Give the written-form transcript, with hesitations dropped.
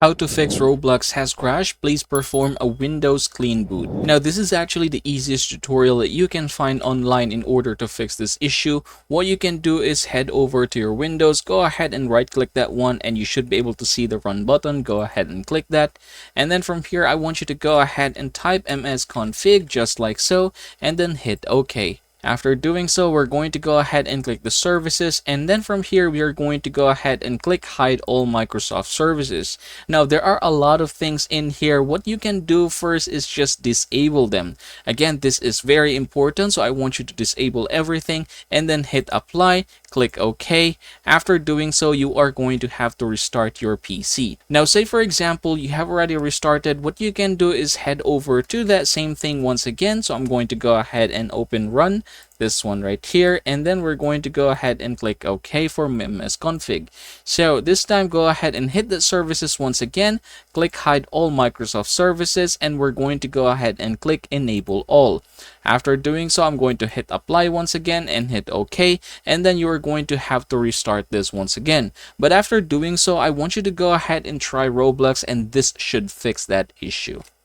How to fix Roblox has crashed, please perform a Windows clean boot. Now this is actually the easiest tutorial that you can find online in order to fix this issue. What you can do is head over to your Windows, go ahead and right click that one and you should be able to see the run button. Go ahead and click that. And then from here I want you to go ahead and type msconfig just like so and then hit OK. After doing so, we're going to go ahead and click the services, and then from here we are going to go ahead and click hide all Microsoft services. Now there are a lot of things in here. What you can do first is just disable them. Again, this is very important, so I want you to disable everything and then hit apply. Click OK. After doing so, you are going to have to restart your PC. Now say for example you have already restarted, what you can do is head over to that same thing once again. So I'm going to go ahead and open run, this one right here, and then we're going to go ahead and click OK for msconfig. So this time go ahead and hit the services once again, click hide all Microsoft services, and we're going to go ahead and click enable all. After doing so, I'm going to hit apply once again and hit OK, and then you are going to have to restart this once again. But after doing so, I want you to go ahead and try Roblox, and this should fix that issue.